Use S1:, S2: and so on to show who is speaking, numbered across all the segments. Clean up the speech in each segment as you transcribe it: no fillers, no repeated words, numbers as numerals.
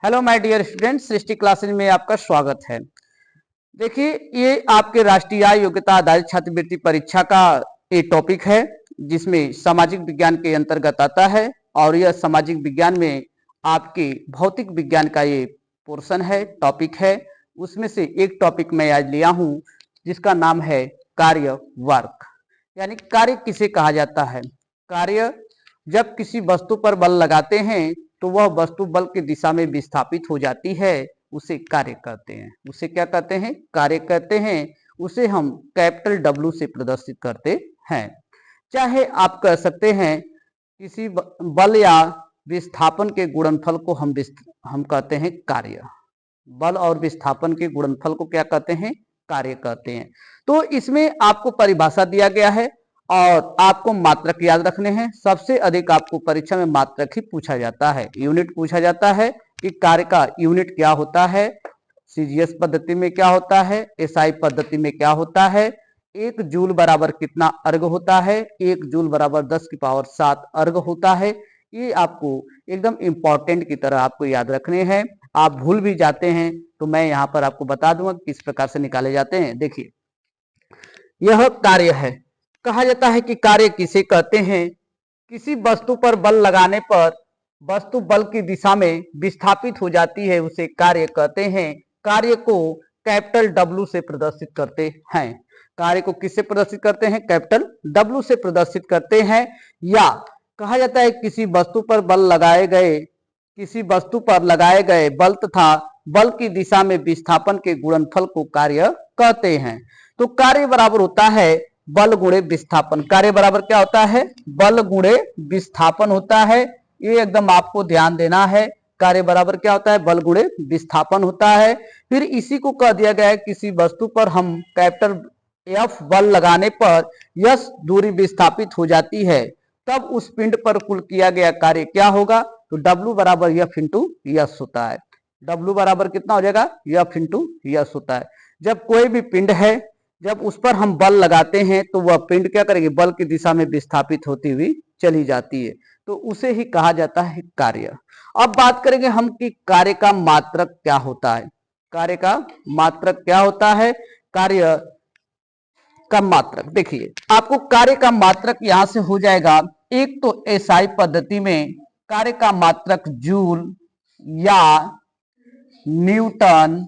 S1: Hello my dear students, Srishti classes में आपका स्वागत है। देखिए, ये आपके राष्ट्रीय योग्यता आधारित छात्रवृत्ति परीक्षा का एक टॉपिक है जिसमें सामाजिक विज्ञान के अंतर्गत आता है। और यह सामाजिक विज्ञान में आपके भौतिक विज्ञान का ये पोर्शन है, टॉपिक है। उसमें से एक टॉपिक मैं आज लिया हूँ जिसका नाम है कार्य वर्क, यानी कार्य किसे कहा जाता है। कार्य जब किसी वस्तु पर बल लगाते हैं तो वह वस्तु बल की दिशा में विस्थापित हो जाती है, उसे कार्य कहते हैं। उसे क्या कहते हैं? कार्य कहते हैं। उसे हम कैपिटल डब्ल्यू से प्रदर्शित करते हैं। चाहे आप कह सकते हैं किसी बल या विस्थापन के गुणनफल को हम कहते हैं कार्य। बल और विस्थापन के गुणनफल को क्या कहते हैं? कार्य कहते हैं। तो इसमें आपको परिभाषा दिया गया है और आपको मात्रक याद रखने हैं। सबसे अधिक आपको परीक्षा में मात्रक ही पूछा जाता है, यूनिट पूछा जाता है कि कार्य का यूनिट क्या होता है, सीजीएस पद्धति में क्या होता है, एसआई पद्धति में क्या होता है, 1 जूल बराबर कितना अर्ग होता है, 1 जूल बराबर 10 की पावर 7 अर्ग होता है। ये आपको एकदम इंपॉर्टेंट की तरह आपको याद रखने हैं। आप भूल भी जाते हैं तो मैं यहाँ पर आपको बता दूंगा किस प्रकार से निकाले जाते हैं। देखिए, यह कार्य है। कहा जाता है कि कार्य किसे कहते हैं? किसी वस्तु पर बल लगाने पर वस्तु बल की दिशा में विस्थापित हो जाती है, उसे कार्य कहते हैं। कार्य को कैपिटल डब्ल्यू से प्रदर्शित करते हैं। कार्य को किससे प्रदर्शित करते हैं? कैपिटल डब्ल्यू से प्रदर्शित करते हैं। या कहा जाता है किसी वस्तु पर लगाए गए बल तथा बल की दिशा में विस्थापन के गुणनफल को कार्य कहते हैं। तो कार्य बराबर होता है बल गुणे विस्थापन। कार्य बराबर क्या होता है? बल गुणे विस्थापन होता है। ये एकदम आपको ध्यान देना है। कार्य बराबर क्या होता है? बल गुणे विस्थापन होता है। फिर इसी को कह दिया गया है किसी वस्तु पर हम कैपिटल एफ बल लगाने पर यस दूरी विस्थापित हो जाती है, तब उस पिंड पर कुल किया गया कार्य क्या होगा? तो डब्ल्यू बराबर एफ इंटू यस होता है। डब्ल्यू बराबर कितना हो जाएगा? एफ इंटू यस होता है। जब कोई भी पिंड है, जब उस पर हम बल लगाते हैं तो वह पिंड क्या करेगी? बल की दिशा में विस्थापित होती हुई चली जाती है, तो उसे ही कहा जाता है कार्य। अब बात करेंगे हम कि कार्य का मात्रक क्या होता है। कार्य का मात्रक क्या होता है? कार्य का मात्रक देखिए, आपको कार्य का मात्रक यहां से हो जाएगा। एक तो एसआई पद्धति में कार्य का मात्रक जूल या न्यूटन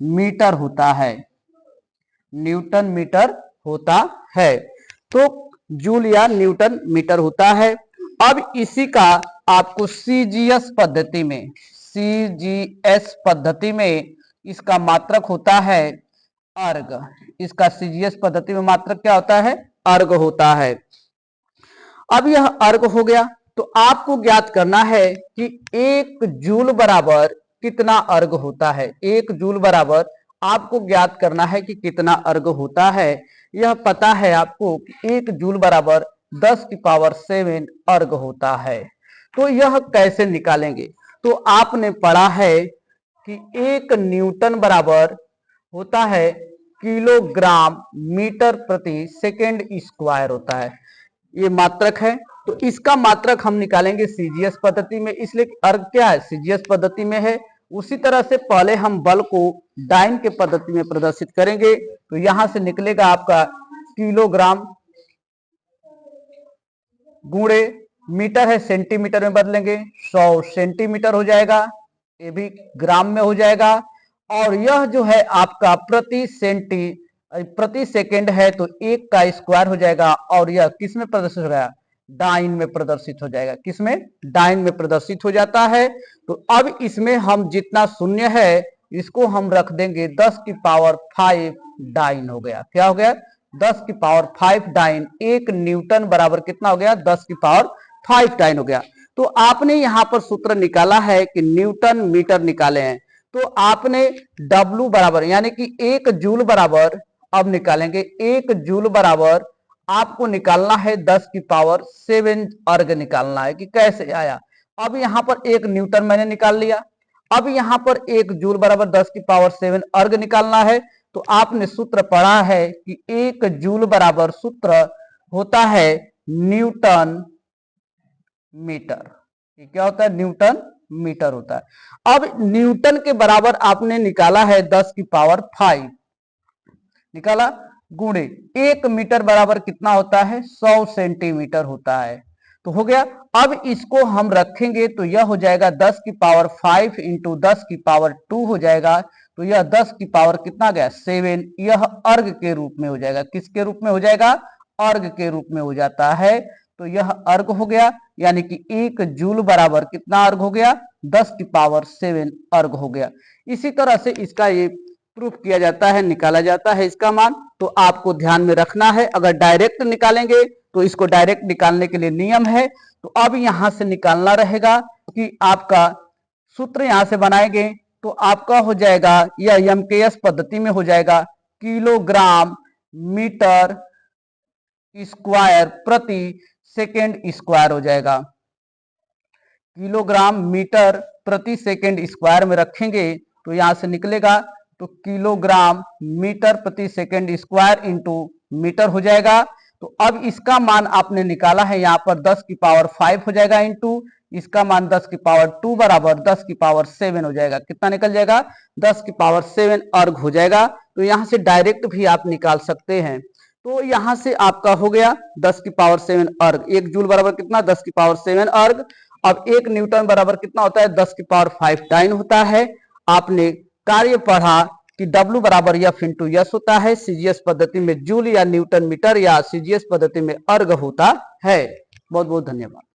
S1: मीटर होता है। न्यूटन मीटर होता है, तो जूल या न्यूटन मीटर होता है। अब इसी का आपको सीजीएस पद्धति में इसका मात्रक होता है अर्ग। इसका सीजीएस पद्धति में मात्रक क्या होता है? अर्ग होता है। अब यह अर्ग हो गया, तो आपको ज्ञात करना है कि 1 जूल बराबर कितना अर्ग होता है। 1 जूल बराबर आपको ज्ञात करना है कि कितना अर्ग होता है। यह पता है आपको कि 1 जूल बराबर 10 की पावर 7 अर्ग होता है। तो यह कैसे निकालेंगे? तो आपने पढ़ा है कि 1 न्यूटन बराबर होता है किलोग्राम मीटर प्रति सेकेंड स्क्वायर होता है। ये मात्रक है, तो इसका मात्रक हम निकालेंगे सीजीएस पद्धति में, इसलिए अर्ग क्या है? सीजीएस पद्धति में है। उसी तरह से पहले हम बल को डाइन के पद्धति में प्रदर्शित करेंगे, तो यहां से निकलेगा आपका किलोग्राम गुणे मीटर है, सेंटीमीटर में बदलेंगे 100 सेंटीमीटर हो जाएगा, ये भी ग्राम में हो जाएगा। और यह जो है आपका प्रति सेकेंड है, तो 1 का स्क्वायर हो जाएगा। और यह किस में प्रदर्शित हो जाएगा? डाइन में प्रदर्शित हो जाएगा। किसमें? डाइन में प्रदर्शित हो जाता है। तो अब इसमें हम जितना शून्य है इसको हम रख देंगे 10 की पावर 5 डाइन हो गया। क्या हो गया? 10 की पावर 5 डाइन। 1 न्यूटन बराबर कितना हो गया? 10 की पावर 5 डाइन हो गया। तो आपने यहां पर सूत्र निकाला है कि न्यूटन मीटर निकाले हैं, तो आपने W बराबर यानी कि 1 जूल बराबर अब निकालेंगे। 1 जूल बराबर आपको निकालना है 10 की पावर 7 अर्ग निकालना है। कि कैसे आया? अब यहां पर 1 न्यूटन मैंने निकाल लिया। अब यहां पर 1 जूल बराबर 10 की पावर 7 अर्ग निकालना है। तो आपने सूत्र पढ़ा है कि 1 जूल बराबर सूत्र होता है न्यूटन मीटर। क्या होता है? न्यूटन मीटर होता है। अब न्यूटन के बराबर आपने निकाला है 10 की पावर 5 निकाला, गुणे 1 मीटर बराबर कितना होता है 100 सेंटीमीटर होता है। तो हो गया। अब इसको हम रखेंगे तो यह हो जाएगा 10 की पावर 5 इंटू 10 की पावर 2 हो जाएगा। तो यह 10 की पावर कितना गया 7। यह अर्ग के रूप में हो जाएगा। किसके रूप में हो जाएगा? अर्ग के रूप में हो जाता है। तो यह अर्ग हो गया, यानी कि 1 जूल बराबर कितना अर्ग हो गया 10 की पावर 7 अर्ग हो गया। इसी तरह से इसका ये प्रूफ किया जाता है, निकाला जाता है इसका मान। तो आपको ध्यान में रखना है, अगर डायरेक्ट निकालेंगे तो इसको डायरेक्ट निकालने के लिए नियम है। तो अब यहां से निकालना रहेगा कि आपका सूत्र यहां से बनाएंगे तो आपका हो जाएगा, यह एमकेएस पद्धति में हो जाएगा, किलोग्राम मीटर स्क्वायर प्रति सेकेंड स्क्वायर हो जाएगा। किलोग्राम मीटर प्रति सेकेंड स्क्वायर में रखेंगे तो यहां से निकलेगा तो किलोग्राम मीटर प्रति सेकेंड स्क्वायर इंटू मीटर हो जाएगा। तो अब इसका मान आपने निकाला है, यहाँ पर 10 की पावर 5 हो जाएगा इंटू इसका मान 10 की पावर 2 बराबर 10 की पावर 7 हो जाएगा। कितना निकल जाएगा? 10 की पावर 7 अर्ग हो जाएगा। तो यहां से डायरेक्ट भी आप निकाल सकते हैं। तो यहां से आपका हो गया 10 की पावर 7 अर्ग। 1 जूल बराबर कितना? 10 की पावर 7 अर्ग। अब 1 न्यूटन बराबर कितना होता है? 10 की पावर 5 टाइन होता है। आपने कार्य पढ़ा कि W बराबर एफ इंटू यस होता है। सीजीएस पद्धति में जूल या न्यूटन मीटर या सीजीएस पद्धति में अर्ग होता है। बहुत बहुत धन्यवाद।